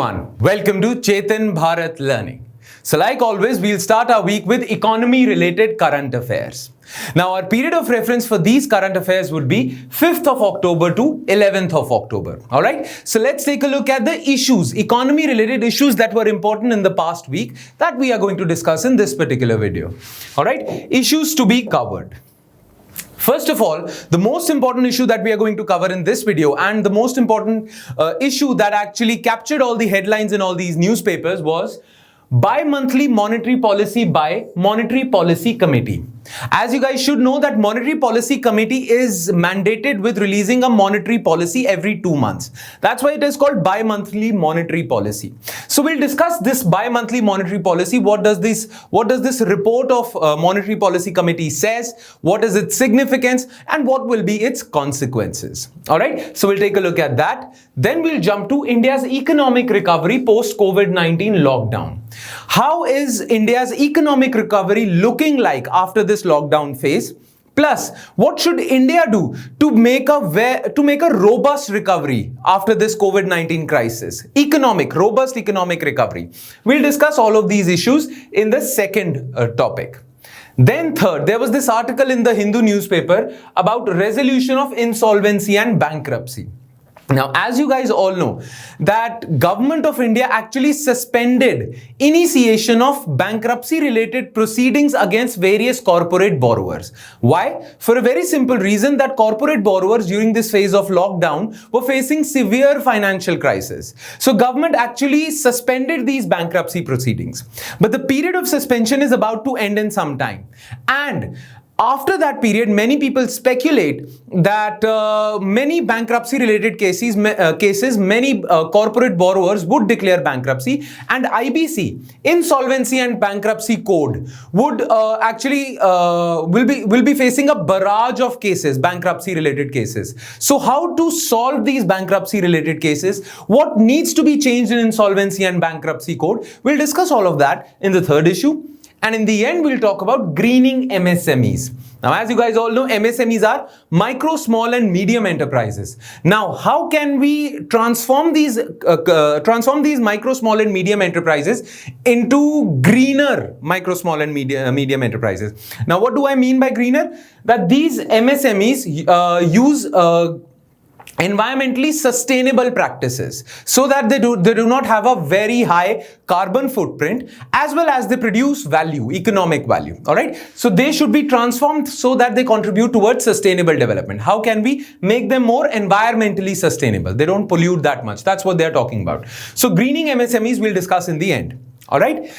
everyone, welcome to Chetan Bharat Learning. So like always, we'll start our week with economy-related current affairs. Now our period of reference for these current affairs would be 5th of October to 11th of October. Alright, so let's take a look at the issues, economy-related issues that were important in the past week that we are going to discuss in this particular video. Alright, issues to be covered. First of all, the most important issue that we are going to cover in this video and the most important issue that actually captured all the headlines in all these newspapers was bi-monthly monetary policy by Monetary Policy Committee. As you guys should know that Monetary Policy Committee is mandated with releasing a monetary policy every 2 months. That's why it is called bi-monthly monetary policy. So we'll discuss this bi-monthly monetary policy. What does this report of Monetary Policy Committee says? What is its significance and what will be its consequences? All right. So we'll take a look at that. Then we'll jump to India's economic recovery post COVID-19 lockdown. How is India's economic recovery looking like after this lockdown phase? Plus, what should India do to make a robust recovery after this COVID-19 crisis? Robust economic recovery. We'll discuss all of these issues in the second topic. Then third, there was this article in the Hindu newspaper about resolution of insolvency and bankruptcy. Now, as you guys all know, that Government of India actually suspended initiation of bankruptcy-related proceedings against various corporate borrowers. Why? For a very simple reason that corporate borrowers during this phase of lockdown were facing severe financial crisis. So, government actually suspended these bankruptcy proceedings. But the period of suspension is about to end in some time. And after that period, many people speculate that many bankruptcy-related cases, many corporate borrowers would declare bankruptcy, and IBC, Insolvency and Bankruptcy Code, would will be facing a barrage of cases, bankruptcy-related cases. So, how to solve these bankruptcy-related cases? What needs to be changed in Insolvency and Bankruptcy Code? We'll discuss all of that in the third issue. And in the end, we'll talk about greening MSMEs. Now, as you guys all know, MSMEs are micro, small and medium enterprises. Now, how can we transform these micro, small and medium enterprises into greener micro, small and medium enterprises? Now, what do I mean by greener? That these MSMEs use environmentally sustainable practices so that they do not have a very high carbon footprint, as well as they produce value, economic value. All right. So they should be transformed so that they contribute towards sustainable development. How can we make them more environmentally sustainable? They don't pollute that much. That's what they're talking about. So greening MSMEs we'll discuss in the end. All right.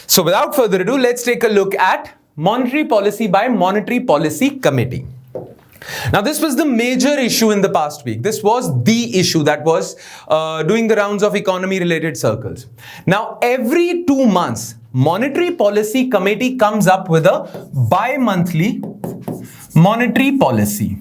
So without further ado, let's take a look at monetary policy by Monetary Policy Committee. Now, this was the major issue in the past week. This was the issue that was doing the rounds of economy-related circles. Now, every 2 months, Monetary Policy Committee comes up with a bi-monthly monetary policy.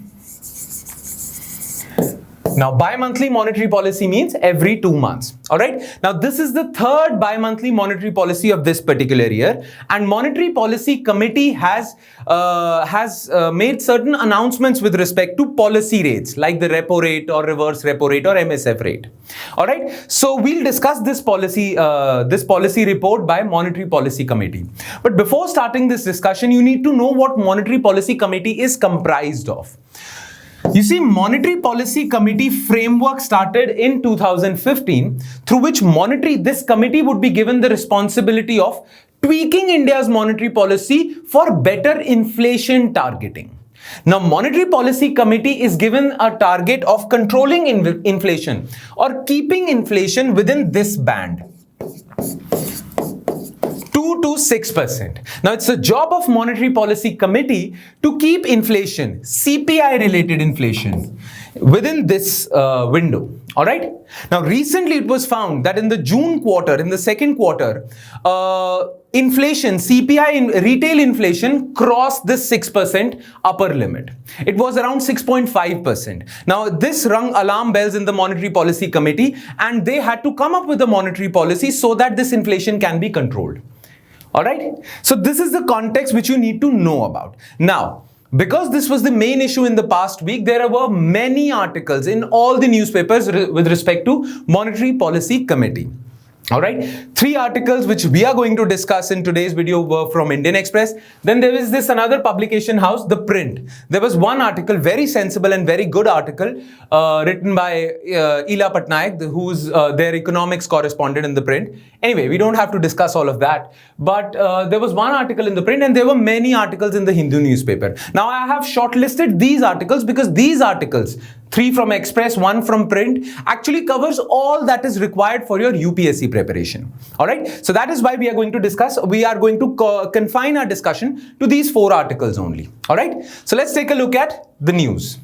Now, bi-monthly monetary policy means every 2 months. All right. Now, this is the third bi-monthly monetary policy of this particular year, and Monetary Policy Committee has made certain announcements with respect to policy rates like the repo rate or reverse repo rate or MSF rate. All right. So we'll discuss this policy report by Monetary Policy Committee. But before starting this discussion, you need to know what Monetary Policy Committee is comprised of. You see, Monetary Policy Committee framework started in 2015, through which this committee would be given the responsibility of tweaking India's monetary policy for better inflation targeting. Now, Monetary Policy Committee is given a target of controlling inflation or keeping inflation within this band. 2 to 6%. Now, it's the job of Monetary Policy Committee to keep inflation, CPI related inflation, within this window. All right. Now, recently it was found that in the June quarter, in the second quarter, inflation, CPI, retail inflation crossed the 6% upper limit. It was around 6.5%. Now, this rung alarm bells in the Monetary Policy Committee, and they had to come up with a monetary policy so that this inflation can be controlled. All right. So this is the context which you need to know about. Now, because this was the main issue in the past week, there were many articles in all the newspapers with respect to Monetary Policy Committee. All right, 3 articles which we are going to discuss in today's video were from Indian Express. Then there is this another publication house, The Print. There was one article, very sensible and very good article, written by Ila Patnaik, who's their economics correspondent in The Print. Anyway, we don't have to discuss all of that. But there was one article in The Print and there were many articles in the Hindu newspaper. Now I have shortlisted these articles because these articles, 3 from Express, 1 from Print, actually covers all that is required for your UPSC preparation. All right. So that is why we are going to discuss. We are going to confine our discussion to these 4 articles only. All right. So let's take a look at the news.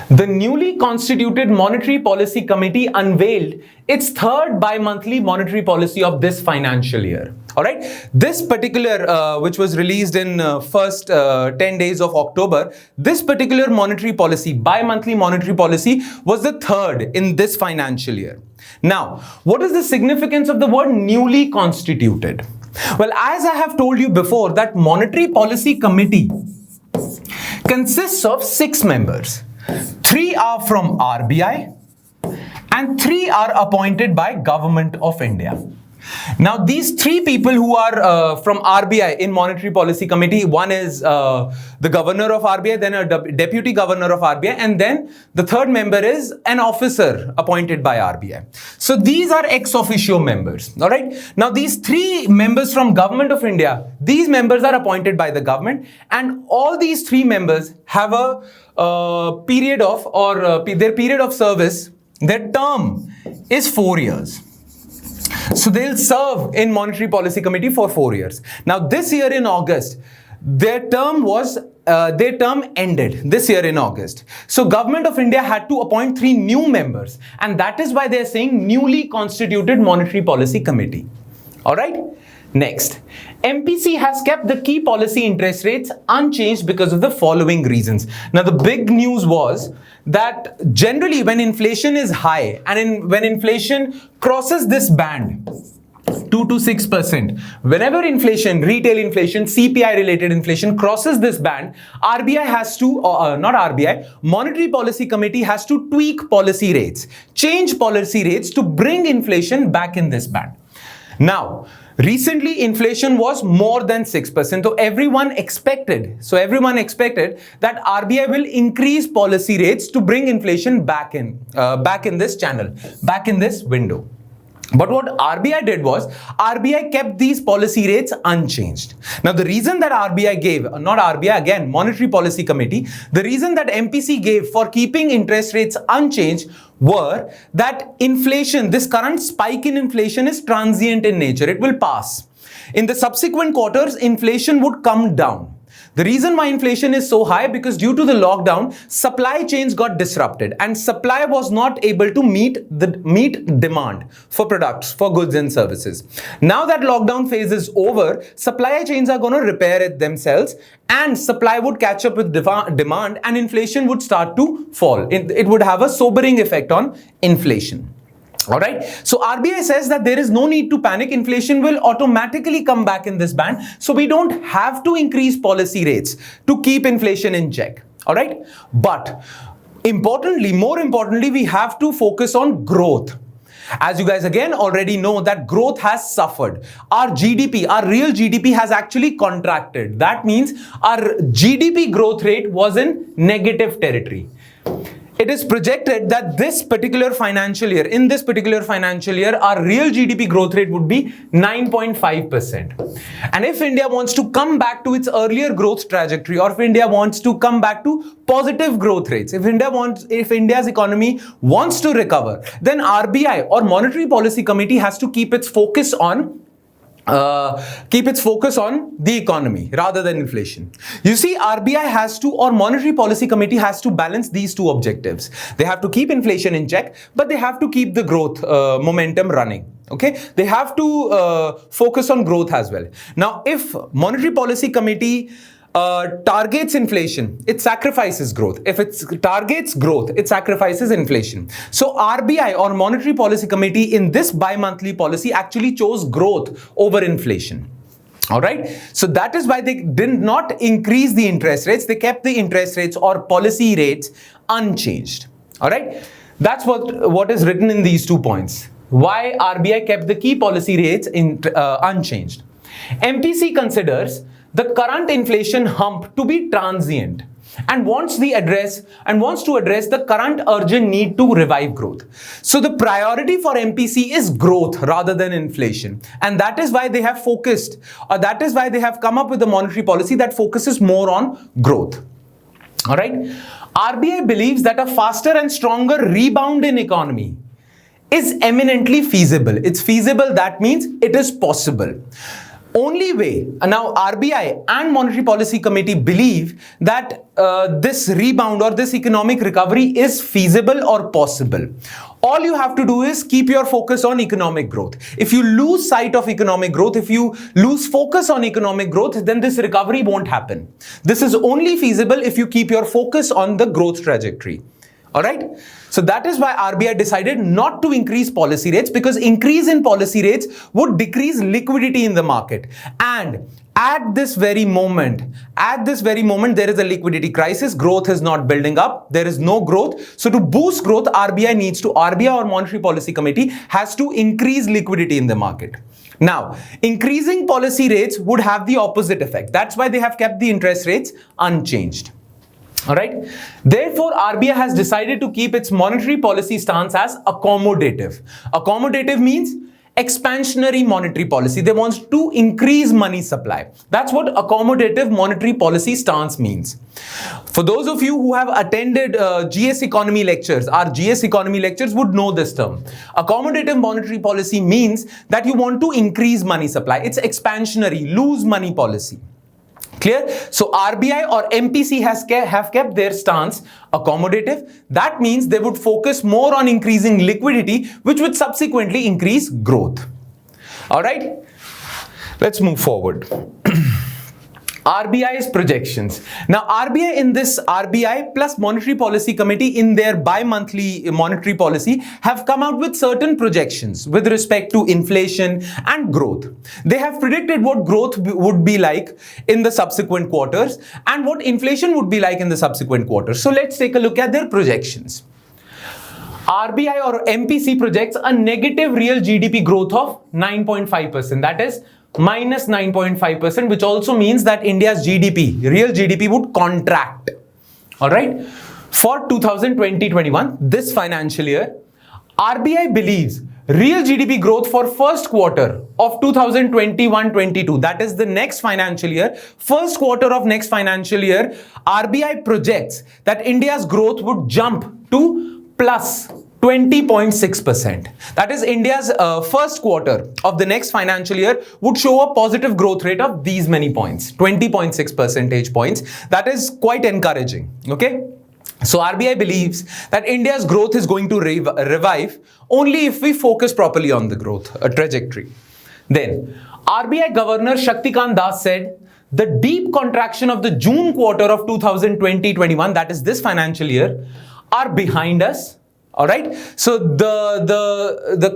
The newly constituted Monetary Policy Committee unveiled its 3rd bi-monthly monetary policy of this financial year. All right. This particular, which was released in first 10 days of October, this particular monetary policy, bi-monthly monetary policy, was the 3rd in this financial year. Now, what is the significance of the word newly constituted? Well, as I have told you before, that Monetary Policy Committee consists of 6 members. 3 are from RBI and 3 are appointed by Government of India. Now, these 3 people who are from RBI in Monetary Policy Committee, one is the governor of RBI, then a deputy governor of RBI, and then the 3rd member is an officer appointed by RBI. So these are ex officio members. All right. Now, these 3 members from Government of India, these members are appointed by the government, and all these 3 members have a period of, or their period of service, their term is 4 years. So they'll serve in Monetary Policy Committee for 4 years. Now this year in August, their term ended this year in August. So Government of India had to appoint 3 new members, and that is why they're saying newly constituted Monetary Policy Committee. All right. Next, MPC has kept the key policy interest rates unchanged because of the following reasons. Now, the big news was that generally when inflation is high and when inflation crosses this band, 2 to 6%, whenever inflation, retail inflation, CPI related inflation crosses this band, RBI has to, not RBI, Monetary Policy Committee has to tweak policy rates, change policy rates to bring inflation back in this band. Now, recently inflation was more than 6%. So everyone expected that RBI will increase policy rates to bring inflation back in this channel, back in this window. But what RBI did was, RBI kept these policy rates unchanged. Now, the reason that RBI gave, not RBI again, Monetary Policy Committee, the reason that MPC gave for keeping interest rates unchanged were that inflation, this current spike in inflation is transient in nature. It will pass. In the subsequent quarters, inflation would come down. The reason why inflation is so high, because due to the lockdown, supply chains got disrupted and supply was not able to meet demand for products, for goods and services. Now that lockdown phase is over, supply chains are going to repair it themselves and supply would catch up with demand and inflation would start to fall. It would have a sobering effect on inflation. All right. So RBI says that there is no need to panic. Inflation will automatically come back in this band. So we don't have to increase policy rates to keep inflation in check. All right. But more importantly, we have to focus on growth. As you guys again already know that growth has suffered. Our GDP, our real GDP has actually contracted. That means our GDP growth rate was in negative territory. It is projected that in this particular financial year, our real GDP growth rate would be 9.5%. And if India wants to come back to its earlier growth trajectory, or if India wants to come back to positive growth rates, if India's economy wants to recover, then RBI or Monetary Policy Committee has to keep its focus on the economy rather than inflation. You see, RBI has to, or Monetary Policy Committee has to balance these two objectives. They have to keep inflation in check, but they have to keep the growth momentum running. Okay, they have to focus on growth as well. Now, if Monetary Policy Committee targets inflation, it sacrifices growth. If it targets growth, it sacrifices inflation. So RBI or Monetary Policy Committee in this bi-monthly policy actually chose growth over inflation. All right. So that is why they did not increase the interest rates. They kept the interest rates or policy rates unchanged. All right. That's what is written in these 2 points. why RBI kept the key policy rates unchanged. MPC considers the current inflation hump to be transient and wants to address the current urgent need to revive growth. So the priority for MPC is growth rather than inflation, and that is why they have focused, or that is why they have come up with a monetary policy that focuses more on growth. All right. RBI believes that a faster and stronger rebound in economy is eminently feasible. It's feasible, that means it is possible. Only way, now RBI and Monetary Policy Committee believe that this rebound or this economic recovery is feasible or possible. All you have to do is keep your focus on economic growth. If you lose sight of economic growth, if you lose focus on economic growth, then this recovery won't happen. This is only feasible if you keep your focus on the growth trajectory. All right. So that is why RBI decided not to increase policy rates, because increase in policy rates would decrease liquidity in the market. And at this very moment, there is a liquidity crisis. Growth is not building up. There is no growth. So to boost growth, RBI or Monetary Policy Committee has to increase liquidity in the market. Now, increasing policy rates would have the opposite effect. That's why they have kept the interest rates unchanged. All right. Therefore, RBI has decided to keep its monetary policy stance as accommodative. Accommodative means expansionary monetary policy. They want to increase money supply. That's what accommodative monetary policy stance means. For those of you who have attended GS economy lectures, our GS economy lectures would know this term. Accommodative monetary policy means that you want to increase money supply. It's expansionary, lose money policy. Clear? So RBI or MPC have kept their stance accommodative. That means they would focus more on increasing liquidity, which would subsequently increase growth. All right. Let's move forward. RBI's projections. Now, RBI plus Monetary Policy Committee in their bi-monthly monetary policy have come out with certain projections with respect to inflation and growth. They have predicted what growth would be like in the subsequent quarters and what inflation would be like in the subsequent quarters. So let's take a look at their projections. RBI or MPC projects a negative real GDP growth of 9.5%. That is minus 9.5%, which also means that India's real GDP would contract. All right. For 2020-21, this financial year, RBI believes real GDP growth for first quarter of 2021-22, that is the next financial year, first quarter of next financial year, RBI projects that India's growth would jump to plus 20.6%. That is, India's first quarter of the next financial year would show a positive growth rate of these many points, 20.6 percentage points. That is quite encouraging. Okay. So RBI believes that India's growth is going to revive only if we focus properly on the growth trajectory. Then RBI Governor Shaktikant Das said the deep contraction of the June quarter of 2020-21, that is this financial year, are behind us. All right. So the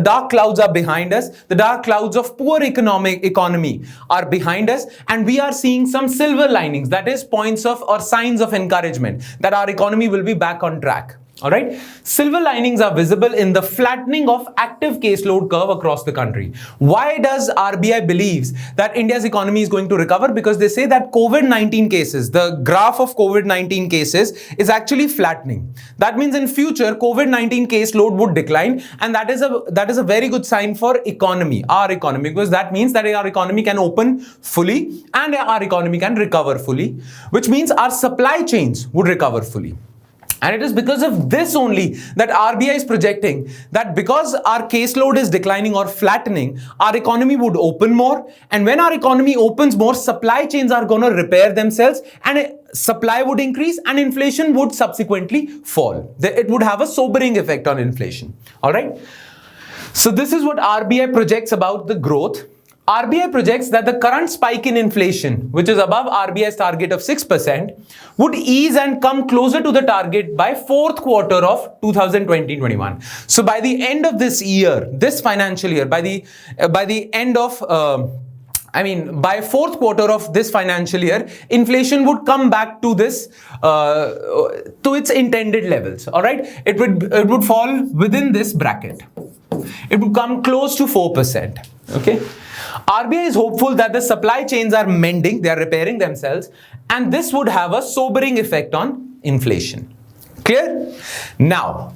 dark clouds are behind us. The dark clouds of poor economy are behind us, and we are seeing some silver linings, that is points of or signs of encouragement that our economy will be back on track. All right. Silver linings are visible in the flattening of active caseload curve across the country. Why does RBI believes that India's economy is going to recover? Because they say that COVID-19 cases, the graph of COVID-19 cases is actually flattening. That means in future COVID-19 caseload would decline, and that is a very good sign for our economy, because that means that our economy can open fully and our economy can recover fully, which means our supply chains would recover fully. And it is because of this only that RBI is projecting that because our caseload is declining or flattening, our economy would open more. And when our economy opens more, supply chains are going to repair themselves and supply would increase and inflation would subsequently fall. It would have a sobering effect on inflation. All right. So this is what RBI projects about the growth. RBI projects that the current spike in inflation, which is above RBI's target of 6%, would ease and come closer to the target by fourth quarter of 2020-21. So by the end of this year, this financial year, by the end of I mean, by fourth quarter of this financial year, inflation would come back to this, to its intended levels. All right, it would fall within this bracket. It would come close to 4%. Okay. RBI is hopeful that the supply chains are mending, they are repairing themselves, and this would have a sobering effect on inflation. Clear? Now,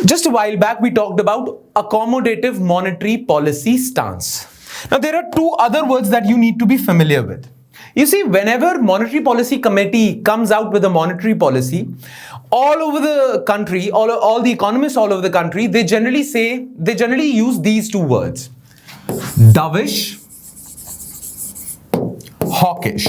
just a while back, we talked about accommodative monetary policy stance. Now, there are two other words that you need to be familiar with. You see, whenever Monetary Policy Committee comes out with a monetary policy, all over the country, all the economists all over the country, they generally use these two words: dovish, hawkish.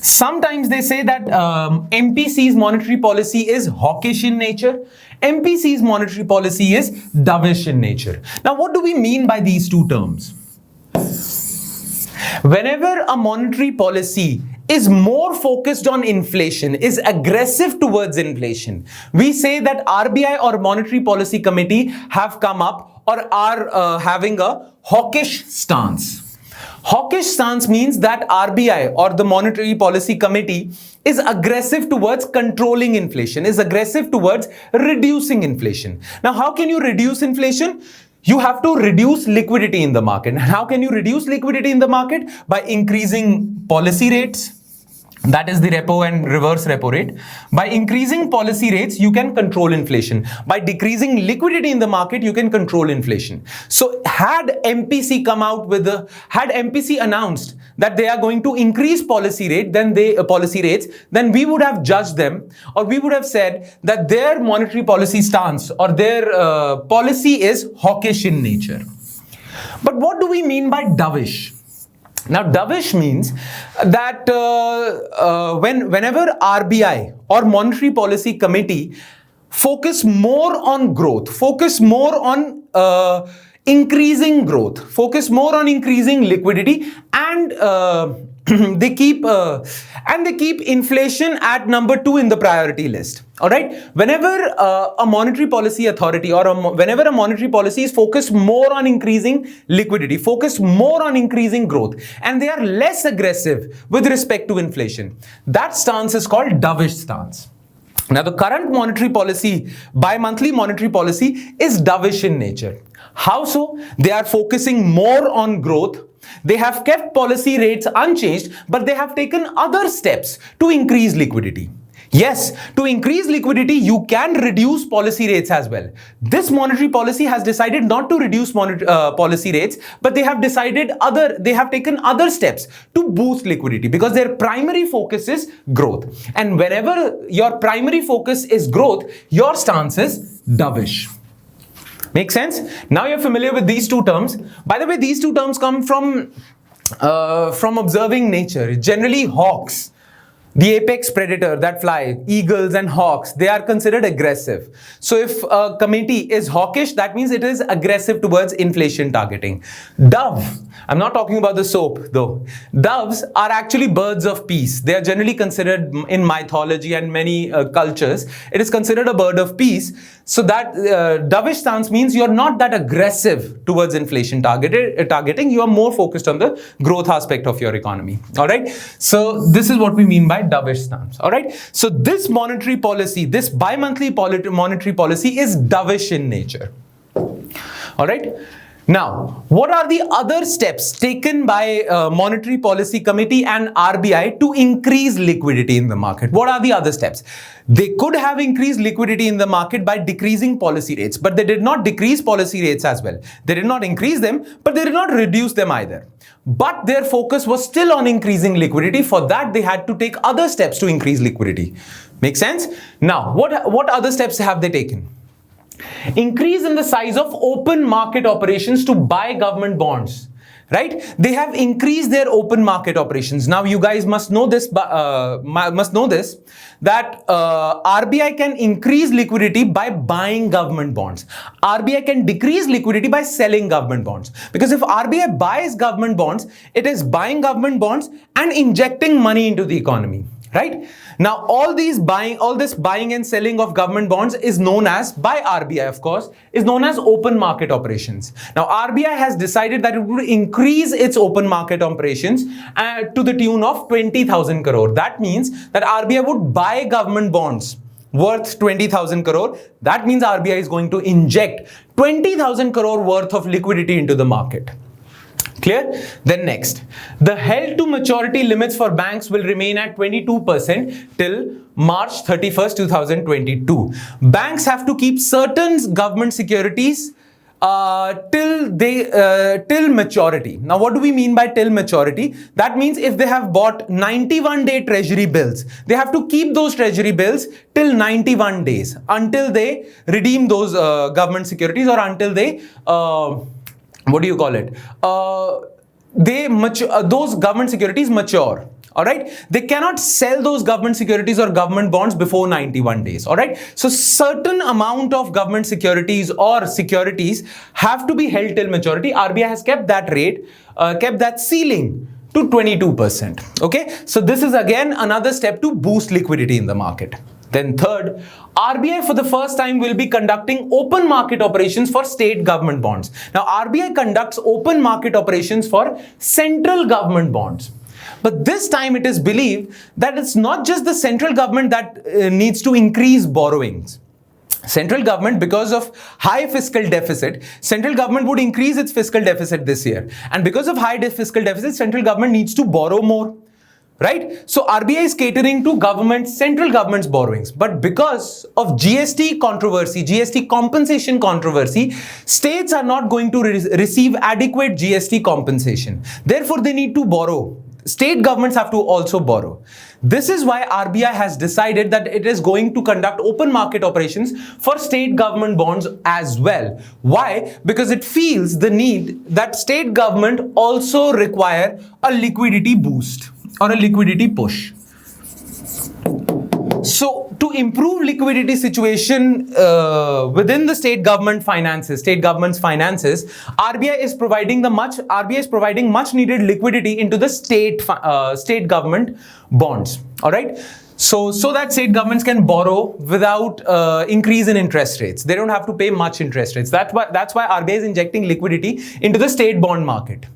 Sometimes they say that MPC's monetary policy is hawkish in nature. MPC's monetary policy is dovish in nature. Now, what do we mean by these two terms? Whenever a monetary policy is more focused on inflation, is aggressive towards inflation, we say that RBI or Monetary Policy Committee have come up or are having a hawkish stance. Hawkish stance means that RBI or the Monetary Policy Committee is aggressive towards controlling inflation, is aggressive towards reducing inflation. Now, how can you reduce inflation? You have to reduce liquidity in the market. And how can you reduce liquidity in the market? By increasing policy rates. That is the repo and reverse repo rate. By increasing policy rates, you can control inflation. By decreasing liquidity in the market, you can control inflation. So had MPC announced that they are going to increase policy rates, then we would have judged them, or we would have said that their monetary policy stance or their policy is hawkish in nature. But what do we mean by dovish? Now, dovish means that whenever RBI or Monetary Policy Committee focus more on growth, focus more on increasing growth, focus more on increasing liquidity, and they keep inflation at number 2 in the priority list. All right. Whenever a monetary policy authority or whenever a monetary policy is focused more on increasing liquidity, focused more on increasing growth, and they are less aggressive with respect to inflation, that stance is called dovish stance. Now, the current monetary policy, bi-monthly monetary policy, is dovish in nature. How so? They are focusing more on growth. They have kept policy rates unchanged, but they have taken other steps to increase liquidity. Yes, to increase liquidity, you can reduce policy rates as well. This monetary policy has decided not to reduce policy rates, but they have taken other steps to boost liquidity because their primary focus is growth. And whenever your primary focus is growth, your stance is dovish. Make sense? Now you're familiar with these two terms. By the way, these two terms come from observing nature. Generally, hawks, the apex predator that fly, eagles and hawks, they are considered aggressive. So if a committee is hawkish, that means it is aggressive towards inflation targeting. Dove, I'm not talking about the soap though. Doves are actually birds of peace. They are generally considered in mythology and many cultures. It is considered a bird of peace. So that dovish stance means you're not that aggressive towards inflation targeting. You are more focused on the growth aspect of your economy. All right. So this is what we mean by dovish stance. All right. So this monetary policy, this bi-monthly monetary policy is dovish in nature. All right. Now, what are the other steps taken by Monetary Policy Committee and RBI to increase liquidity in the market? What are the other steps? They could have increased liquidity in the market by decreasing policy rates, but they did not decrease policy rates as well. They did not increase them, but they did not reduce them either. But their focus was still on increasing liquidity. For that, they had to take other steps to increase liquidity. Make sense? Now, what other steps have they taken? Increase in the size of open market operations to buy government bonds, right? They have increased their open market operations. Now, you guys must know this, that RBI can increase liquidity by buying government bonds. RBI can decrease liquidity by selling government bonds. Because if RBI buys government bonds, it is buying government bonds and injecting money into the economy. right? Now, all this buying and selling of government bonds is known as, by RBI of course, is known as open market operations. Now, RBI has decided that it would increase its open market operations to the tune of 20,000 crore. That means that RBI would buy government bonds worth 20,000 crore. That means RBI is going to inject 20,000 crore worth of liquidity into the market. Clear? Then next, the held to maturity limits for banks will remain at 22% till March 31st, 2022. Banks have to keep certain government securities till maturity. Now, what do we mean by till maturity? That means if they have bought 91-day treasury bills, they have to keep those treasury bills till 91 days until they redeem those government securities, or until they what do you call it? Those government securities mature. All right. They cannot sell those government securities or government bonds before 91 days. All right. So certain amount of government securities or securities have to be held till maturity. RBI has kept that rate, kept that ceiling to 22%. Okay. So this is again another step to boost liquidity in the market. Then third, RBI for the first time will be conducting open market operations for state government bonds. Now, RBI conducts open market operations for central government bonds. But this time it is believed that it's not just the central government that needs to increase borrowings. Central government, because of high fiscal deficit, central government would increase its fiscal deficit this year. And because of high fiscal deficit, central government needs to borrow more. Right? So RBI is catering to central government's borrowings. But because of GST controversy, GST compensation controversy, states are not going to receive adequate GST compensation. Therefore, they need to borrow. State governments have to also borrow. This is why RBI has decided that it is going to conduct open market operations for state government bonds as well. Why? Because it feels the need that state government also require a liquidity boost or a liquidity push. So to improve liquidity situation within the state government's finances, RBI is providing much needed liquidity into the state government bonds. All right. So that state governments can borrow without increase in interest rates. They don't have to pay much interest rates. That's why RBI is injecting liquidity into the state bond market.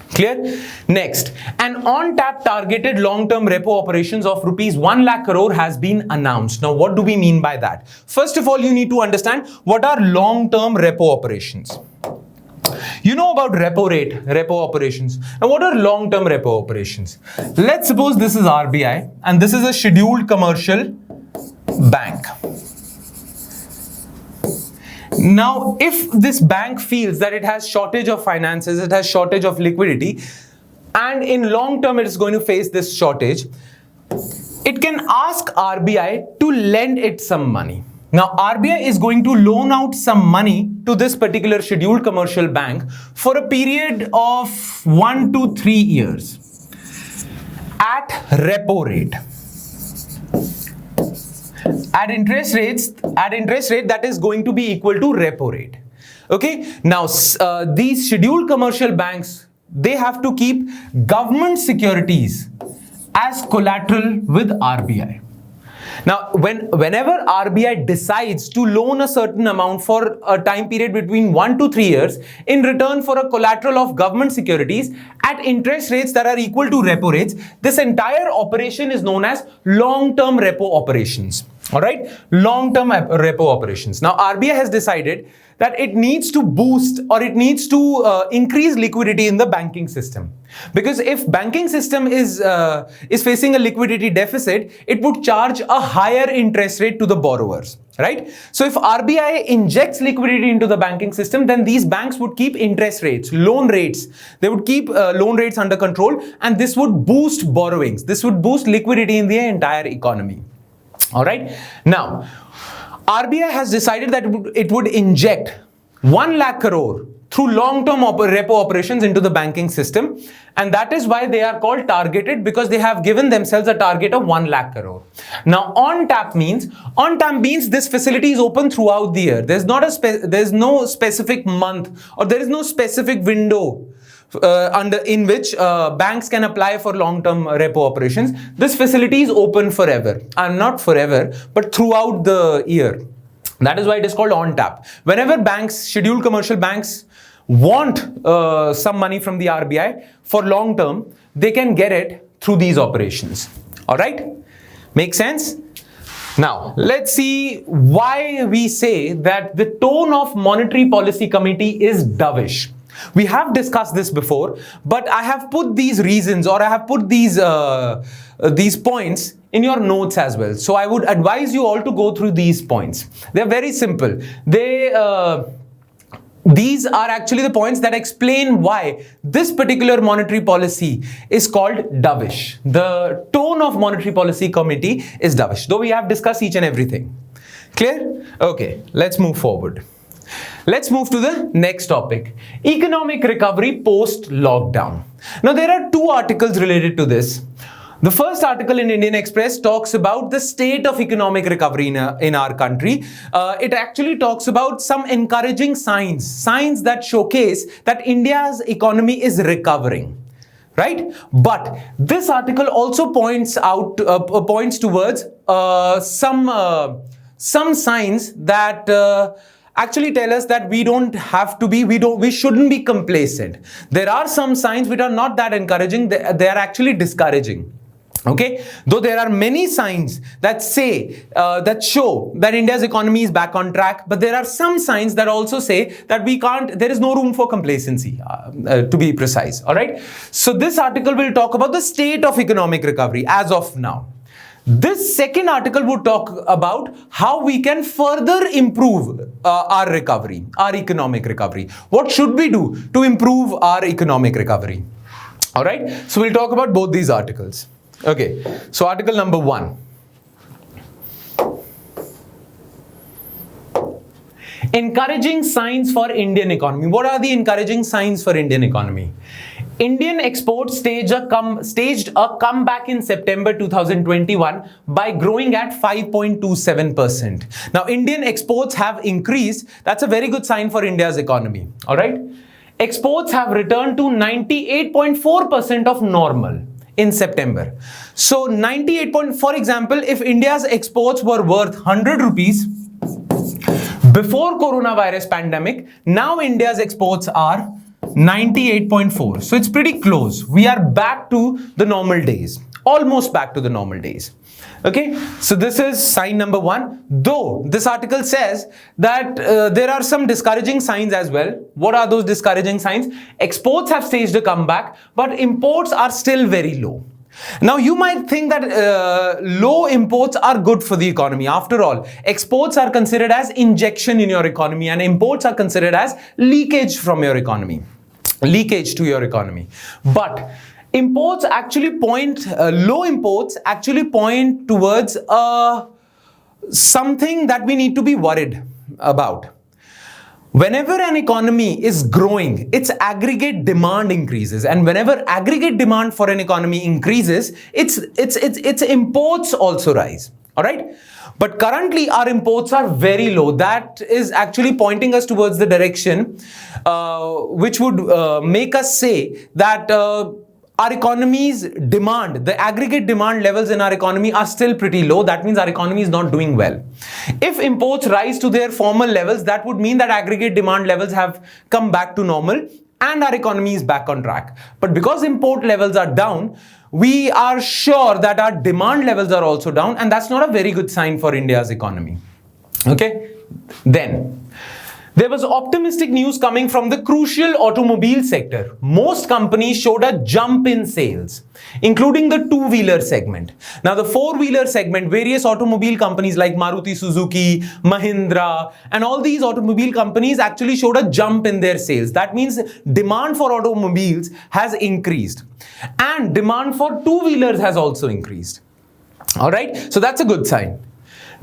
Clear? Next, an on-tap targeted long-term repo operations of rupees 1 lakh crore has been announced. Now, what do we mean by that? First of all, you need to understand what are long-term repo operations. You know about repo operations. Now, what are long-term repo operations? Let's suppose this is RBI and this is a scheduled commercial bank. Now, if this bank feels that it has shortage of finances, it has shortage of liquidity, and in long term it is going to face this shortage, it can ask RBI to lend it some money. Now, RBI is going to loan out some money to this particular scheduled commercial bank for a period of 1 to 3 years at repo rate. At interest rate that is going to be equal to repo rate. Okay. Now, these scheduled commercial banks, they have to keep government securities as collateral with RBI. Now, whenever RBI decides to loan a certain amount for a time period between 1 to 3 years in return for a collateral of government securities at interest rates that are equal to repo rates, this entire operation is known as long-term repo operations. All right, long-term repo operations. Now, RBI has decided that it needs to boost or it needs to increase liquidity in the banking system. Because if banking system is facing a liquidity deficit, it would charge a higher interest rate to the borrowers, right? So if RBI injects liquidity into the banking system, then these banks would keep interest rates, loan rates. They would keep loan rates under control, and this would boost borrowings. This would boost liquidity in the entire economy. All right. Now, RBI has decided that it would inject 1 lakh crore through long-term repo operations into the banking system. And that is why they are called targeted, because they have given themselves a target of 1 lakh crore. Now, on-tap means this facility is open throughout the year. There's no specific month or there is no specific window in which banks can apply for long-term repo operations. This facility is open forever, and not forever, but throughout the year. That is why it is called on tap. Whenever banks, scheduled commercial banks, want some money from the RBI for long term, they can get it through these operations. All right? Make sense? Now, let's see why we say that the tone of Monetary Policy Committee is dovish. We have discussed this before, but I have put these reasons, or I have put these points in your notes as well. So I would advise you all to go through these points. They're very simple. These are actually the points that explain why this particular monetary policy is called dovish. The tone of Monetary Policy Committee is dovish, though we have discussed each and everything. Clear? Okay, let's move forward. Let's move to the next topic, economic recovery post-lockdown. Now, there are two articles related to this. The first article in Indian Express talks about the state of economic recovery in our country. It actually talks about some encouraging signs that showcase that India's economy is recovering, right? But this article also points towards some signs that actually tell us that we shouldn't be complacent. There are some signs which are not that encouraging, they are actually discouraging. Okay, though there are many signs that show that India's economy is back on track, but there are some signs that also say that there is no room for complacency, to be precise. All right. So this article will talk about the state of economic recovery as of now. This second article would talk about how we can further improve our economic recovery. What should we do to improve our economic recovery? All right. So we'll talk about both these articles. Okay, so article number 1. Encouraging signs for Indian economy. What are the encouraging signs for Indian economy? Indian exports staged a comeback in September 2021 by growing at 5.27%. Now, Indian exports have increased. That's a very good sign for India's economy. All right. Exports have returned to 98.4% of normal in September. So for example, if India's exports were worth 100 rupees before coronavirus pandemic, now India's exports are 98.4. So it's pretty close. We are back to the normal days, almost back to the normal days. Okay, so this is sign number 1. Though this article says that there are some discouraging signs as well. What are those discouraging signs? Exports have staged a comeback, but imports are still very low. Now, you might think that low imports are good for the economy. After all, exports are considered as injection in your economy, and imports are considered as leakage from your economy, leakage to your economy. But imports actually low imports actually point towards something that we need to be worried about. Whenever an economy is growing, its aggregate demand increases, and whenever aggregate demand for an economy increases, its imports also rise. All right. But currently our imports are very low. That is actually pointing us towards the direction which would make us say that our economy's demand, the aggregate demand levels in our economy are still pretty low. That means our economy is not doing well. If imports rise to their former levels, that would mean that aggregate demand levels have come back to normal and our economy is back on track. But because import levels are down, we are sure that our demand levels are also down, and that's not a very good sign for India's economy. Okay, then there was optimistic news coming from the crucial automobile sector. Most companies showed a jump in sales, including the two-wheeler segment. Now, the four-wheeler segment, various automobile companies like Maruti Suzuki, Mahindra, and all these automobile companies actually showed a jump in their sales. That means demand for automobiles has increased, and demand for two-wheelers has also increased. All right, so that's a good sign.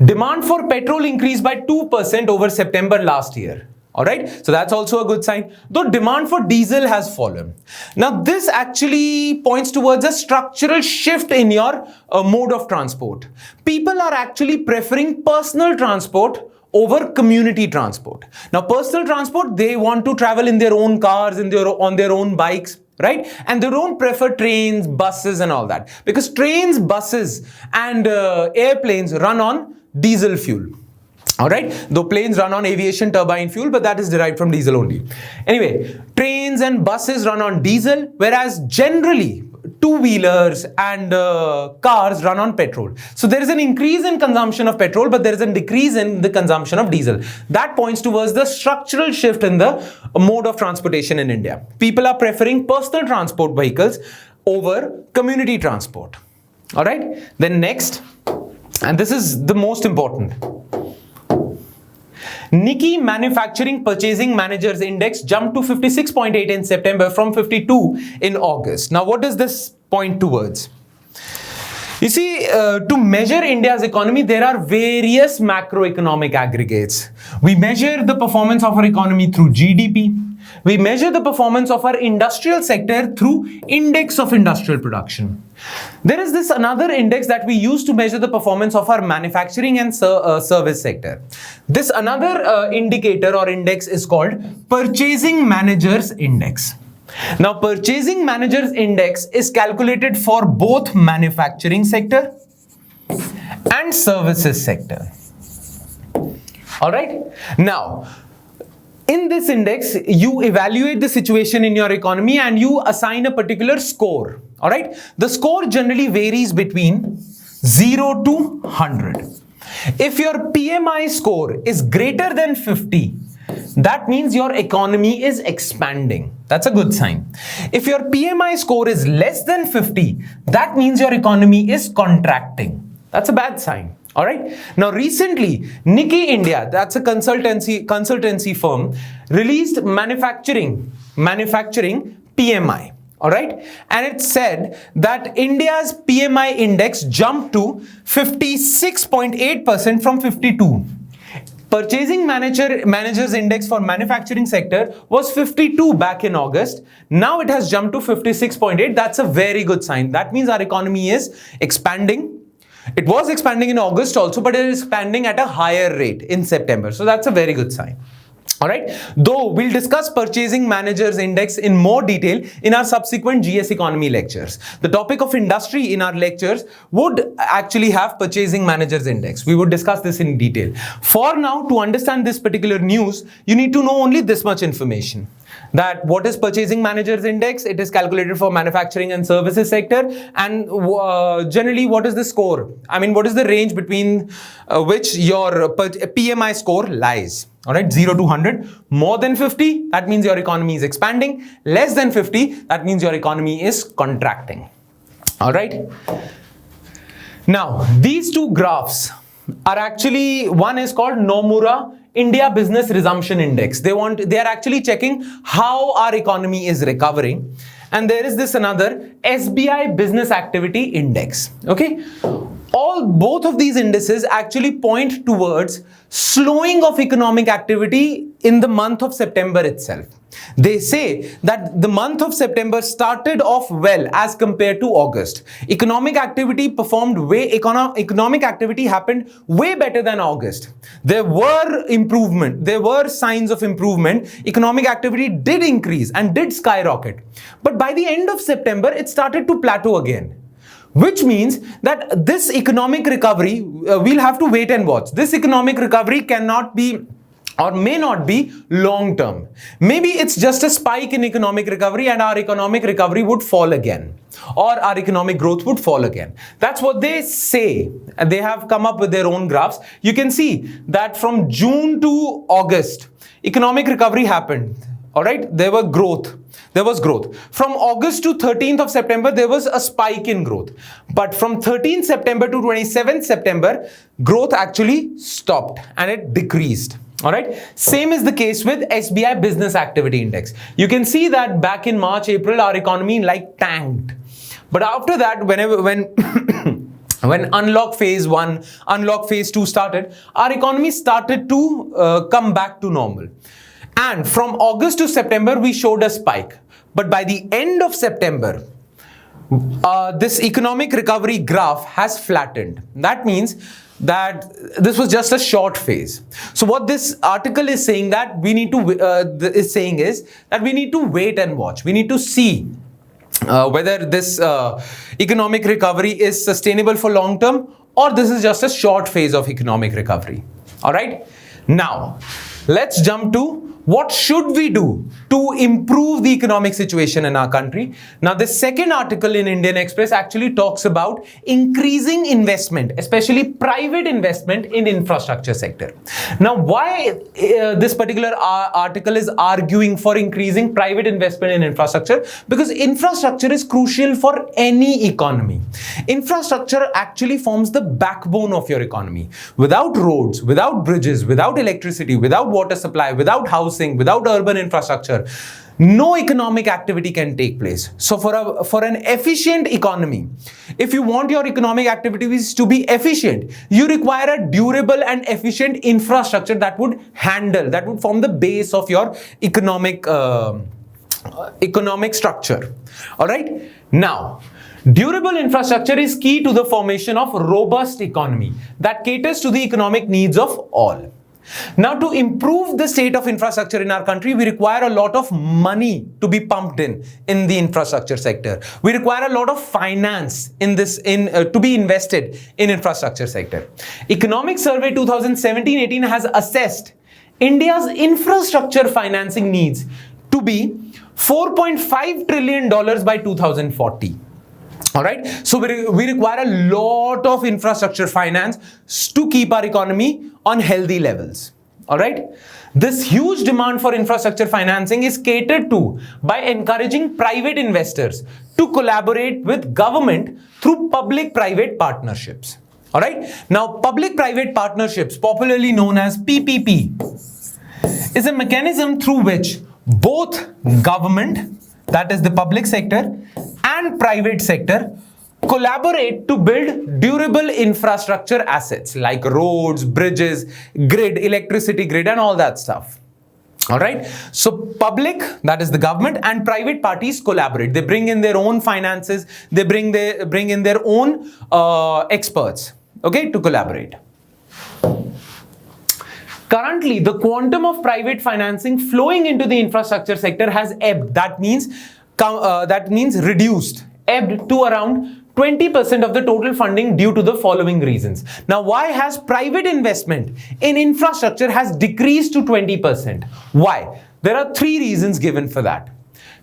Demand for petrol increased by 2% over September last year. All right, so that's also a good sign. Though demand for diesel has fallen. Now, this actually points towards a structural shift in your mode of transport. People are actually preferring personal transport over community transport. Now, personal transport, they want to travel in their own cars, on their own bikes, right? And they don't prefer trains, buses and all that, because trains, buses and airplanes run on diesel fuel. All right, though planes run on aviation turbine fuel, but that is derived from diesel only. Anyway, trains and buses run on diesel, whereas generally two-wheelers and cars run on petrol. So there is an increase in consumption of petrol, but there is a decrease in the consumption of diesel. That points towards the structural shift in the mode of transportation in India. People are preferring personal transport vehicles over community transport. All right, then next, and this is the most important. Nikkei Manufacturing Purchasing Managers Index jumped to 56.8 in September from 52 in August. Now, what does this point towards? You see, to measure India's economy, there are various macroeconomic aggregates. We measure the performance of our economy through GDP. We measure the performance of our industrial sector through Index of Industrial Production. There is this another index that we use to measure the performance of our manufacturing and service sector. This another indicator or index is called Purchasing Managers Index. Now, Purchasing Managers Index is calculated for both manufacturing sector and services sector. All right. Now, in this index, you evaluate the situation in your economy and you assign a particular score. All right. The score generally varies between 0 to 100. If your PMI score is greater than 50, that means your economy is expanding. That's a good sign. If your PMI score is less than 50, that means your economy is contracting. That's a bad sign. All right. Now, recently, Nikkei India, that's a consultancy firm, released manufacturing PMI. All right. And it said that India's PMI index jumped to 56.8% from 52. Purchasing Managers Index for manufacturing sector was 52 back in August. Now it has jumped to 56.8. That's a very good sign. That means our economy is expanding. It was expanding in August also, but it is expanding at a higher rate in September. So that's a very good sign. All right. Though we'll discuss Purchasing Managers Index in more detail in our subsequent GS Economy lectures. The topic of industry in our lectures would actually have Purchasing Managers Index. We would discuss this in detail. For now, to understand this particular news, you need to know only this much information. That what is Purchasing Managers Index? It is calculated for manufacturing and services sector. And generally, what is the score? I mean, what is the range between which your PMI score lies? All right, 0 to 100. More than 50, that means your economy is expanding. Less than 50, that means your economy is contracting. All right. Now, these two graphs are actually, one is called Nomura India Business Resumption Index. They are actually checking how our economy is recovering. And there is this another SBI Business Activity Index. Okay. Both of these indices actually point towards slowing of economic activity in the month of September itself. They say that the month of September started off well as compared to August. Economic activity happened way better than August. There were signs of improvement. Economic activity did increase and did skyrocket. But by the end of September, it started to plateau again. Which means that this economic recovery, we'll have to wait and watch. This economic recovery cannot be or may not be long term. Maybe it's just a spike in economic recovery and our economic recovery would fall again, or our economic growth would fall again. That's what they say. They have come up with their own graphs. You can see that from June to August, economic recovery happened. All right, there was growth. From August to 13th of September, there was a spike in growth. But from 13th September to 27th September, growth actually stopped and it decreased. All right. Same is the case with SBI Business Activity Index. You can see that back in March, April, our economy tanked. But after that, when unlock phase 1, unlock phase 2 started, our economy started to come back to normal. And from August to September, we showed a spike. But by the end of September, this economic recovery graph has flattened. That means that this was just a short phase. So what this article is saying that we need to is that we need to wait and watch. We need to see whether this economic recovery is sustainable for long term, or this is just a short phase of economic recovery. All right. Now, let's jump to what should we do to improve the economic situation in our country. Now, the second article in Indian Express actually talks about increasing investment, especially private investment in infrastructure sector. Now, why this particular article is arguing for increasing private investment in infrastructure? Because infrastructure is crucial for any economy. Infrastructure actually forms the backbone of your economy. Without roads, without bridges, without electricity, without water supply, without housing, without urban infrastructure, no economic activity can take place. So for an efficient economy, if you want your economic activities to be efficient, you require a durable and efficient infrastructure that would form the base of your economic structure. All right. Now, durable infrastructure is key to the formation of robust economy that caters to the economic needs of all. Now, to improve the state of infrastructure in our country, we require a lot of money to be pumped in the infrastructure sector. We require a lot of finance to be invested in infrastructure sector. Economic Survey 2017-18 has assessed India's infrastructure financing needs to be $4.5 trillion by 2040. All right. So we require a lot of infrastructure finance to keep our economy on healthy levels. All right. This huge demand for infrastructure financing is catered to by encouraging private investors to collaborate with government through public-private partnerships. All right. Now, public-private partnerships, popularly known as PPP, is a mechanism through which both government, that is the public sector, and private sector collaborate to build durable infrastructure assets like roads, bridges, grid, electricity grid, and all that stuff. All right. So public, that is the government, and private parties collaborate. They bring in their own finances. They bring in their own experts, okay, to collaborate. Currently, the quantum of private financing flowing into the infrastructure sector has ebbed. That means ebbed to around 20% of the total funding due to the following reasons. Now, why has private investment in infrastructure has decreased to 20%? Why? There are three reasons given for that.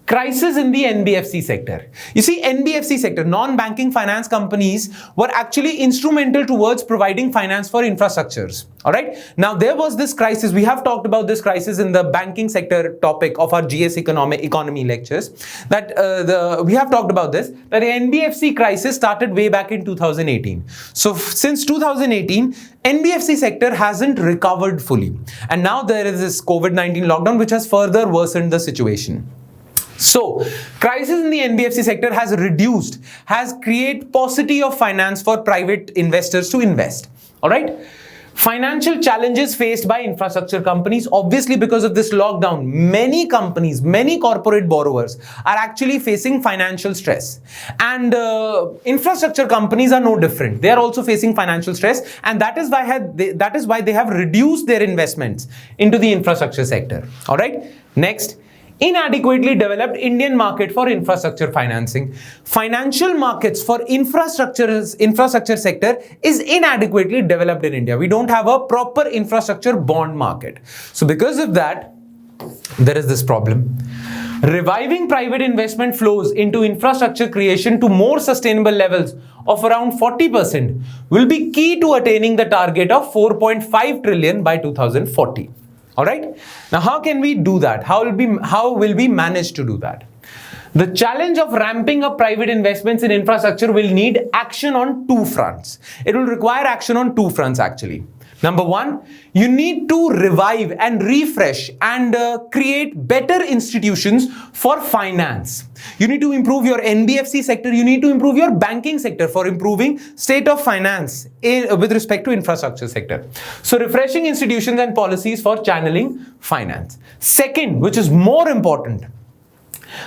Crisis in the NBFC sector. You see, NBFC sector, non-banking finance companies, were actually instrumental towards providing finance for infrastructures. All right. Now, there was this crisis. We have talked about this crisis in the banking sector topic of our GS economy lectures. We have talked about this. That the NBFC crisis started way back in 2018. So since 2018, NBFC sector hasn't recovered fully, and now there is this COVID-19 lockdown, which has further worsened the situation. So, crisis in the NBFC sector has created paucity of finance for private investors to invest. All right. Financial challenges faced by infrastructure companies, obviously because of this lockdown, many companies, many corporate borrowers are actually facing financial stress, and infrastructure companies are no different. They are also facing financial stress, and that is why they have reduced their investments into the infrastructure sector. All right. Next. Inadequately developed Indian market for infrastructure financing. Financial markets for infrastructure sector is inadequately developed in India. We don't have a proper infrastructure bond market. So because of that, there is this problem. Reviving private investment flows into infrastructure creation to more sustainable levels of around 40% will be key to attaining the target of 4.5 trillion by 2040. All right. Now, how can we do that? How will we manage to do that? The challenge of ramping up private investments in infrastructure will need action on two fronts. It will require action on two fronts actually. Number one, you need to revive and refresh and create better institutions for finance. You need to improve your NBFC sector. You need to improve your banking sector for improving state of finance with respect to infrastructure sector. So refreshing institutions and policies for channeling finance. Second, which is more important,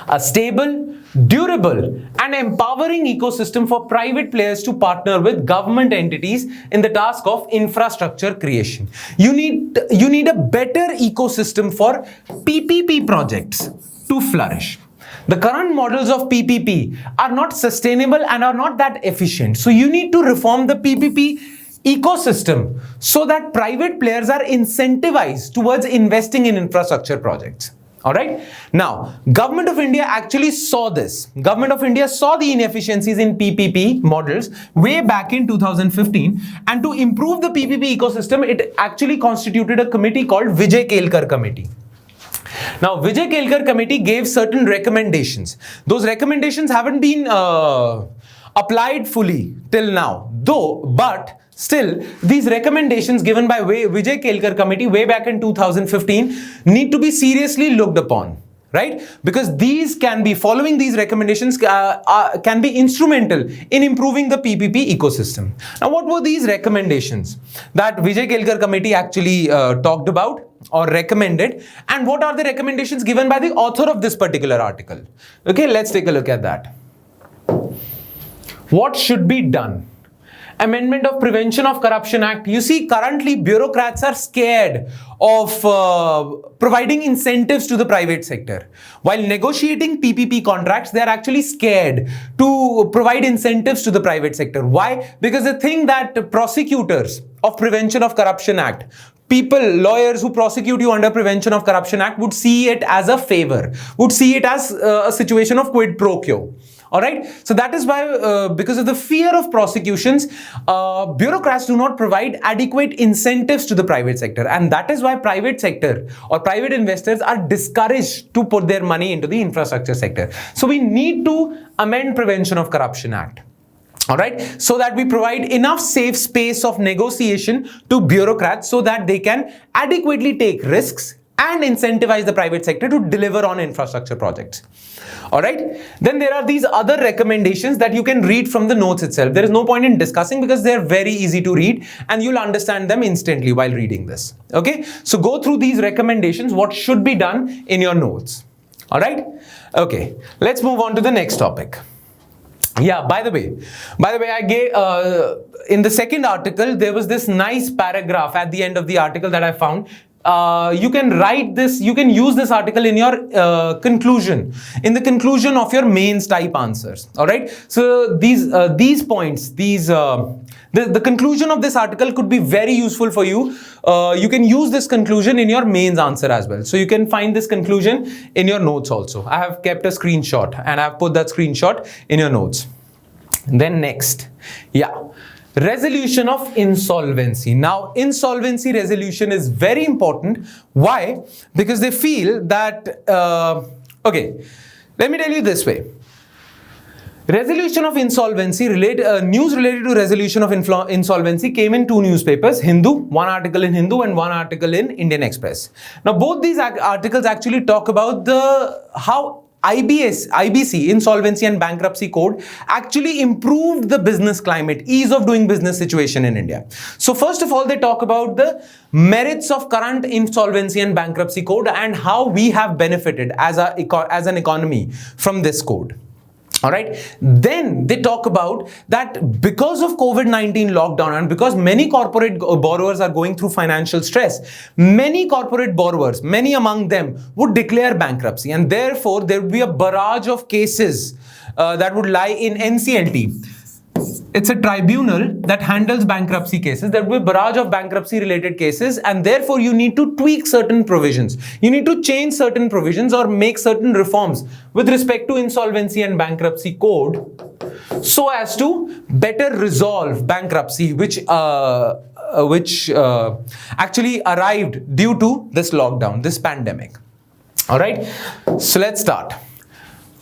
A stable, durable, and empowering ecosystem for private players to partner with government entities in the task of infrastructure creation. You need a better ecosystem for PPP projects to flourish. The current models of PPP are not sustainable and are not that efficient. So you need to reform the PPP ecosystem so that private players are incentivized towards investing in infrastructure projects. All right. Now, Government of India actually saw this. Government of India saw the inefficiencies in PPP models way back in 2015, and to improve the PPP ecosystem, it actually constituted a committee called Vijay Kelkar Committee. Now, Vijay Kelkar Committee gave certain recommendations. Those recommendations haven't been applied fully till now, but still, these recommendations given by Vijay Kelkar Committee way back in 2015 need to be seriously looked upon, right? Because following these recommendations can be instrumental in improving the PPP ecosystem. Now, what were these recommendations that Vijay Kelkar Committee actually talked about or recommended, and what are the recommendations given by the author of this particular article? Okay, let's take a look at that. What should be done? Amendment of Prevention of Corruption Act. You see, currently bureaucrats are scared of providing incentives to the private sector. While negotiating PPP contracts, they are actually scared to provide incentives to the private sector. Why? Because they think that prosecutors of Prevention of Corruption Act, lawyers who prosecute you under Prevention of Corruption Act, would see it as a favor, would see it as a situation of quid pro quo. All right. So that is why, because of the fear of prosecutions, bureaucrats do not provide adequate incentives to the private sector. And that is why private sector or private investors are discouraged to put their money into the infrastructure sector. So we need to amend Prevention of Corruption Act. All right, so that we provide enough safe space of negotiation to bureaucrats so that they can adequately take risks and incentivize the private sector to deliver on infrastructure projects. All right, then there are these other recommendations that you can read from the notes itself. There is no point in discussing because they're very easy to read and you'll understand them instantly while reading this. Okay, so go through these recommendations, what should be done in your notes. All right, okay, let's move on to the next topic. Yeah, by the way, I gave, in the second article, there was this nice paragraph at the end of the article that I found. You can write this, you can use this article in your conclusion, in the conclusion of your mains type answers. All right. So these points, the conclusion of this article could be very useful for you. You can use this conclusion in your mains answer as well. So you can find this conclusion in your notes also. I have kept a screenshot and I have put that screenshot in your notes. Then next, yeah. Resolution of insolvency. Now, insolvency resolution is very important. Why? Because they feel that, okay, let me tell you this way. Resolution of insolvency, news related to resolution of insolvency came in two newspapers, Hindu, one article in Hindu and one article in Indian Express. Now, both these articles actually talk about how IBC, Insolvency and Bankruptcy Code, actually improved the business climate, ease of doing business situation in India. So first of all, they talk about the merits of current Insolvency and Bankruptcy Code and how we have benefited as an economy from this code. All right. Then they talk about that because of COVID-19 lockdown and because many corporate borrowers are going through financial stress, many corporate borrowers, many among them would declare bankruptcy, and therefore there would be a barrage of cases that would lie in NCLT. It's a tribunal that handles bankruptcy cases. There will be a barrage of bankruptcy related cases, and therefore you need to tweak certain provisions. You need to change certain provisions or make certain reforms with respect to Insolvency and Bankruptcy Code so as to better resolve bankruptcy which actually arrived due to this lockdown, this pandemic. All right, so let's start.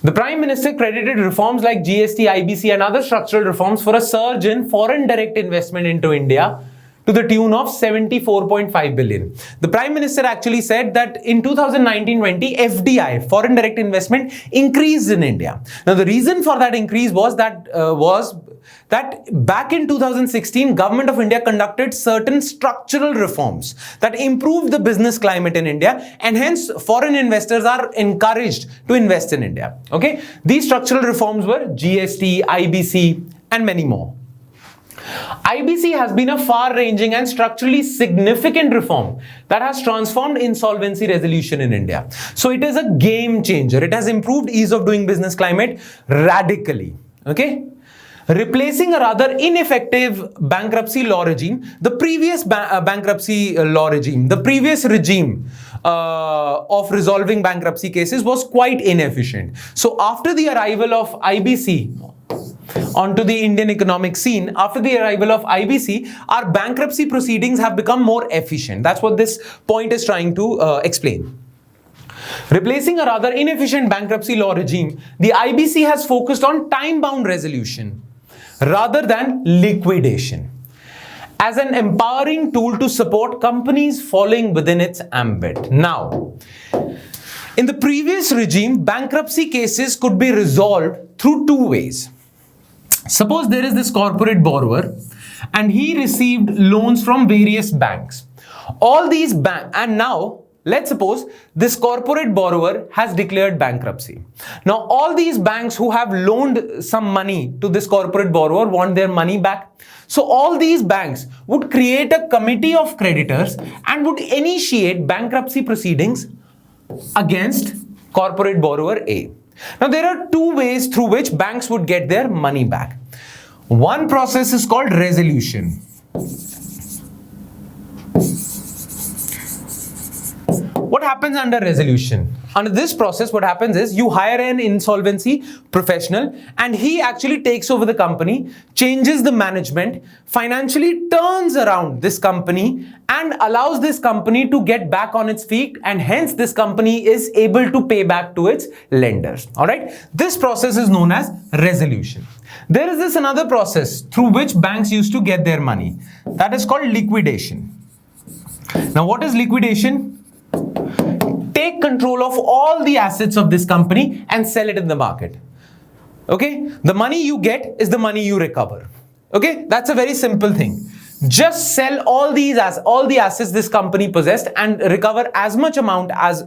The Prime Minister credited reforms like GST, IBC and other structural reforms for a surge in foreign direct investment into India to the tune of 74.5 billion. The Prime Minister actually said that in 2019-20, FDI, foreign direct investment, increased in India. Now, the reason for that increase was that back in 2016, Government of India conducted certain structural reforms that improved the business climate in India, and hence foreign investors are encouraged to invest in India. Okay, these structural reforms were GST, IBC, and many more. IBC has been a far-ranging and structurally significant reform that has transformed insolvency resolution in India. So it is a game changer. It has improved ease of doing business climate radically. Okay? Replacing a rather ineffective bankruptcy law regime, the previous bankruptcy law regime, the previous regime of resolving bankruptcy cases was quite inefficient. So after the arrival of IBC onto the Indian economic scene, after the arrival of IBC, our bankruptcy proceedings have become more efficient. That's what this point is trying to explain. Replacing a rather inefficient bankruptcy law regime, the IBC has focused on time-bound resolution rather than liquidation as an empowering tool to support companies falling within its ambit. Now, in the previous regime, bankruptcy cases could be resolved through two ways. Suppose there is this corporate borrower and he received loans from various banks. All these banks, and now let's suppose this corporate borrower has declared bankruptcy. Now all these banks who have loaned some money to this corporate borrower want their money back. So all these banks would create a committee of creditors and would initiate bankruptcy proceedings against corporate borrower A. Now there are two ways through which banks would get their money back. One process is called resolution. What happens under resolution? Under this process, what happens is you hire an insolvency professional and he actually takes over the company, changes the management, financially turns around this company and allows this company to get back on its feet, and hence this company is able to pay back to its lenders. All right. This process is known as resolution. There is this another process through which banks used to get their money. That is called liquidation. Now, what is liquidation? Take control of all the assets of this company and sell it in the market. Okay? The money you get is the money you recover. Okay? That's a very simple thing. Just sell all the assets this company possessed and recover as much amount as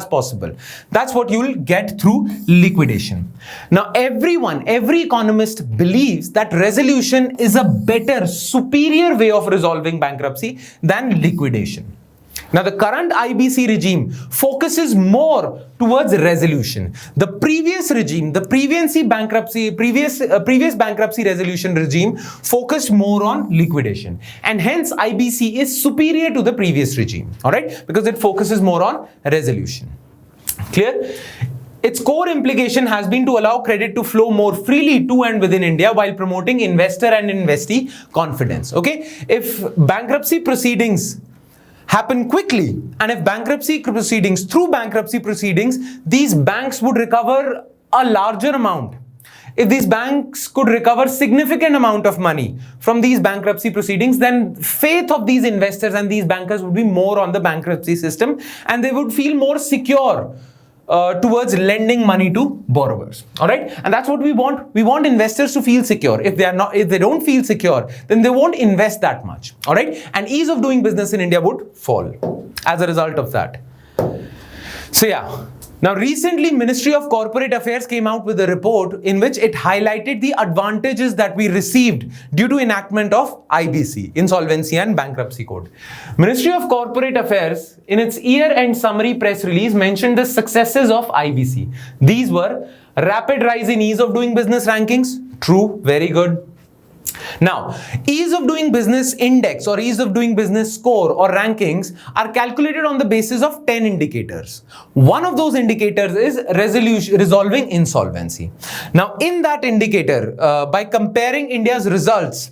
possible. That's what you'll get through liquidation. Now every economist believes that resolution is a better, superior way of resolving bankruptcy than liquidation. Now, the current IBC regime focuses more towards resolution. The previous regime, the previous bankruptcy resolution regime focused more on liquidation. And hence, IBC is superior to the previous regime, all right? Because it focuses more on resolution. Clear? Its core implication has been to allow credit to flow more freely to and within India while promoting investor and investee confidence, okay? If bankruptcy proceedings happen quickly, and if through bankruptcy proceedings, these banks would recover a larger amount. If these banks could recover significant amount of money from these bankruptcy proceedings, then faith of these investors and these bankers would be more on the bankruptcy system, and they would feel more secure towards lending money to borrowers. All right, and that's what we want. We want investors to feel secure. If they don't feel secure, then they won't invest that much. All right, and ease of doing business in India would fall as a result of that. So yeah. Now, recently, Ministry of Corporate Affairs came out with a report in which it highlighted the advantages that we received due to enactment of IBC, Insolvency and Bankruptcy Code. Ministry of Corporate Affairs, in its year-end summary press release, mentioned the successes of IBC. These were rapid rise in ease of doing business rankings. True, very good. Now, ease of doing business index or ease of doing business score or rankings are calculated on the basis of 10 indicators. One of those indicators is resolving insolvency. Now, in that indicator, by comparing India's results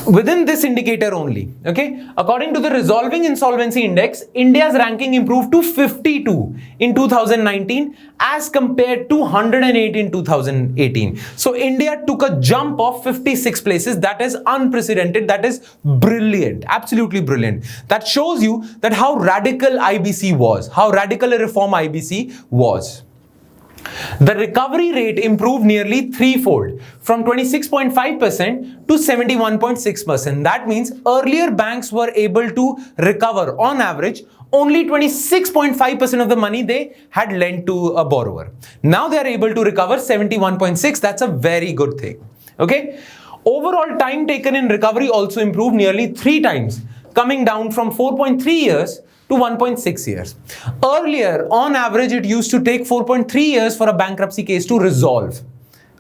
within this indicator only, okay, according to the Resolving Insolvency Index, India's ranking improved to 52 in 2019 as compared to 108 in 2018. So India took a jump of 56 places. That is unprecedented. That is brilliant, absolutely brilliant. That shows you that how radical IBC was, how radical a reform IBC was. The recovery rate improved nearly threefold, from 26.5% to 71.6%. That means earlier banks were able to recover on average only 26.5% of the money they had lent to a borrower. Now they are able to recover 71.6%. That's a very good thing. Okay. Overall time taken in recovery also improved nearly 3 times, coming down from 4.3 years to 1.6 years. Earlier, on average, it used to take 4.3 years for a bankruptcy case to resolve.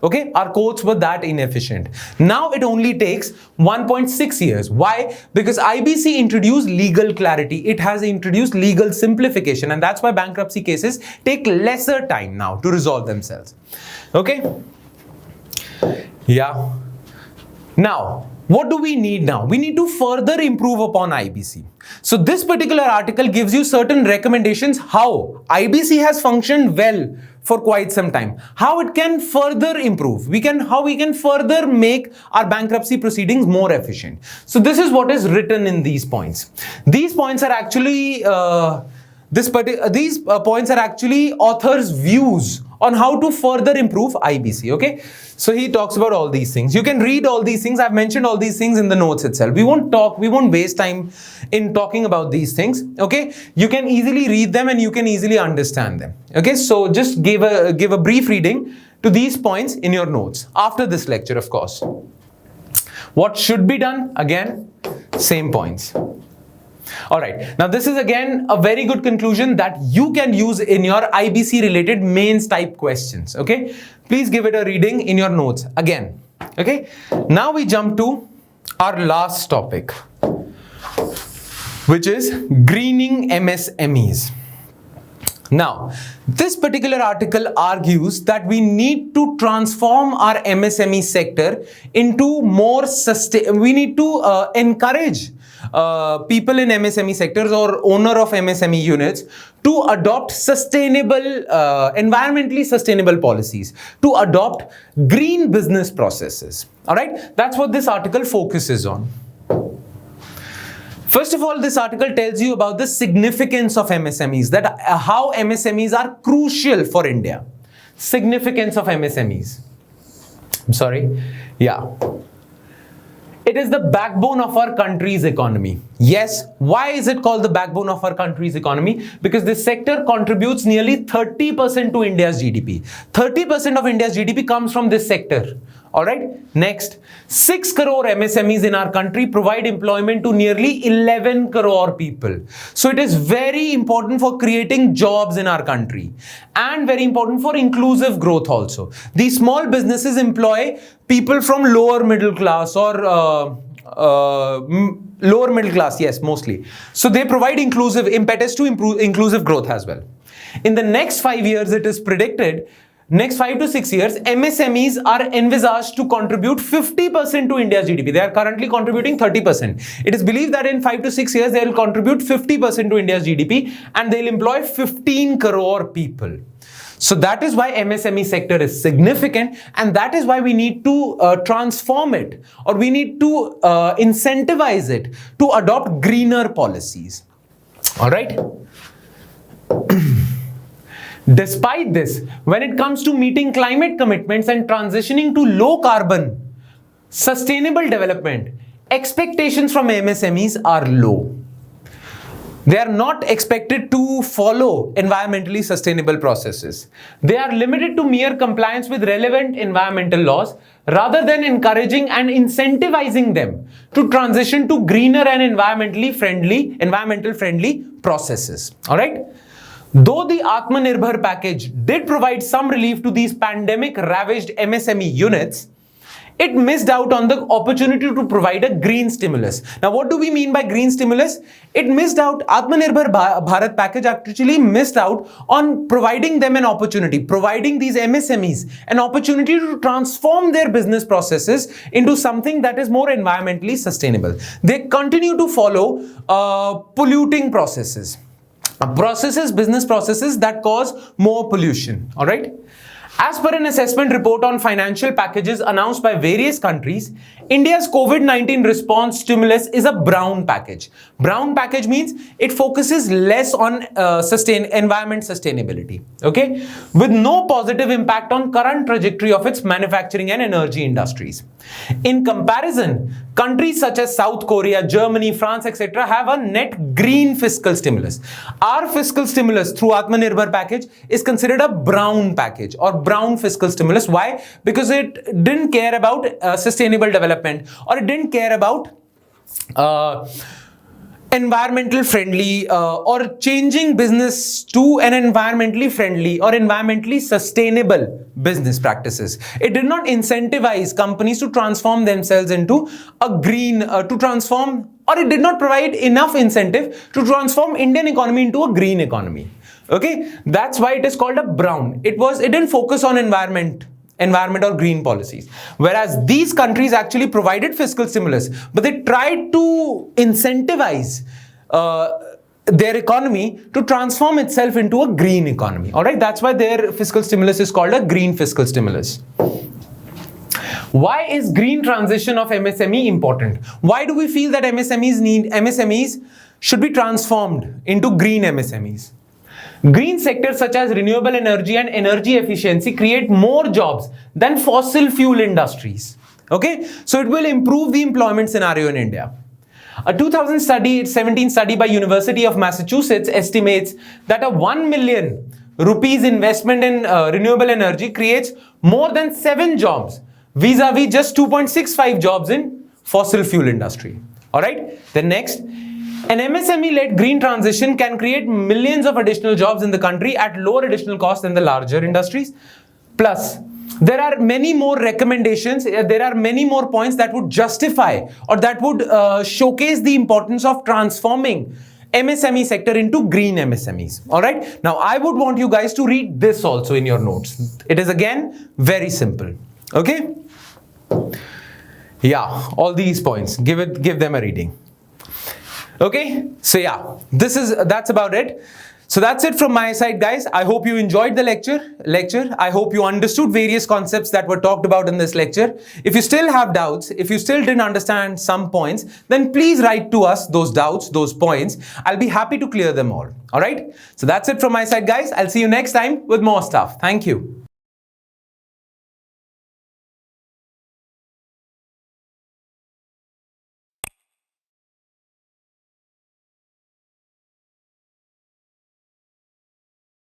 Okay, our courts were that inefficient. Now it only takes 1.6 years. Why? Because IBC introduced legal clarity. It has introduced legal simplification, and that's why bankruptcy cases take lesser time now to resolve themselves. Okay? Yeah. Now, what do we need now? We need to further improve upon IBC. So this particular article gives you certain recommendations how IBC has functioned well for quite some time, how it can further improve, how we can further make our bankruptcy proceedings more efficient. So this is what is written in these points. These points are actually points are actually authors' views on how to further improve IBC. Okay, so he talks about all these things. You can read all these things. I've mentioned all these things in the notes itself. We won't waste time in talking about these things. Okay, you can easily read them and you can easily understand them. Okay, so just give a brief reading to these points in your notes after this lecture, of course. What should be done? Again, same points. All right, now this is again a very good conclusion that you can use in your IBC related mains type questions. Okay, please give it a reading in your notes again. Okay, now we jump to our last topic, which is greening MSMEs. Now, this particular article argues that we need to transform our MSME sector into more sustainable. We need to encourage people in MSME sectors or owner of MSME units to adopt sustainable, environmentally sustainable policies, to adopt green business processes. All right, that's what this article focuses on. First of all, this article tells you about the significance of MSMEs, that how MSMEs are crucial for India. Significance of MSMEs. I'm sorry. Yeah. It is the backbone of our country's economy. Yes. Why is it called the backbone of our country's economy? Because this sector contributes nearly 30% to India's GDP. 30% of India's GDP comes from this sector. All right. Next, 6 crore MSMEs in our country provide employment to nearly 11 crore people. So it is very important for creating jobs in our country and very important for inclusive growth also. These small businesses employ people from lower middle class or lower middle class, yes, mostly. So they provide inclusive impetus to improve inclusive growth as well. In the next 5 years, it is predicted, next 5 to 6 years, MSMEs are envisaged to contribute 50% to India's GDP. They are currently contributing 30%. It is believed that in 5 to 6 years, they will contribute 50% to India's GDP and they'll employ 15 crore people. So that is why MSME sector is significant, and that is why we need to transform it, or we need to incentivize it to adopt greener policies. All right. Despite this, when it comes to meeting climate commitments and transitioning to low carbon, sustainable development, expectations from MSMEs are low. They are not expected to follow environmentally sustainable processes. They are limited to mere compliance with relevant environmental laws rather than encouraging and incentivizing them to transition to greener and environmental friendly processes. All right. Though the Atmanirbhar package did provide some relief to these pandemic-ravaged MSME units, it missed out on the opportunity to provide a green stimulus. Now, what do we mean by green stimulus? It missed out, Atmanirbhar Bharat package actually missed out on providing them an opportunity, providing these MSMEs an opportunity to transform their business processes into something that is more environmentally sustainable. They continue to follow polluting processes. Business processes that cause more pollution. All right. As per an assessment report on financial packages announced by various countries, India's COVID-19 response stimulus is a brown package. Brown package means it focuses less on environment sustainability, okay, with no positive impact on current trajectory of its manufacturing and energy industries. In comparison, countries such as South Korea, Germany, France, etc. have a net green fiscal stimulus. Our fiscal stimulus through Atmanirbhar package is considered a brown package or brown fiscal stimulus. Why? Because it didn't care about sustainable development, or it didn't care about environmental friendly or changing business to an environmentally friendly or environmentally sustainable business practices. It did not incentivize companies to transform themselves into a green, or it did not provide enough incentive to transform Indian economy into a green economy. Okay, that's why it is called a brown. It didn't focus on environment or green policies, whereas these countries actually provided fiscal stimulus, but they tried to incentivize their economy to transform itself into a green economy. All right, that's why their fiscal stimulus is called a green fiscal stimulus. Why is green transition of MSME important? Why do we feel that MSMEs should be transformed into green MSMEs? Green sectors such as renewable energy and energy efficiency create more jobs than fossil fuel industries. Okay, so it will improve the employment scenario in India. A 2017 study by University of Massachusetts estimates that a 1 million rupees investment in renewable energy creates more than 7 jobs vis-a-vis just 2.65 jobs in fossil fuel industry. All right, then next. An MSME-led green transition can create millions of additional jobs in the country at lower additional cost than the larger industries. Plus, there are many more recommendations, there are many more points that would justify or that would showcase the importance of transforming MSME sector into green MSMEs. All right. Now, I would want you guys to read this also in your notes. It is again very simple. Okay. Yeah, all these points. Give them a reading. Okay, so yeah, that's about it. So that's it from my side, guys. I hope you enjoyed the lecture. I hope you understood various concepts that were talked about in this lecture. If you still have doubts, if you still didn't understand some points, then please write to us those doubts, those points. I'll be happy to clear them all. All right. So that's it from my side, guys. I'll see you next time with more stuff. Thank you.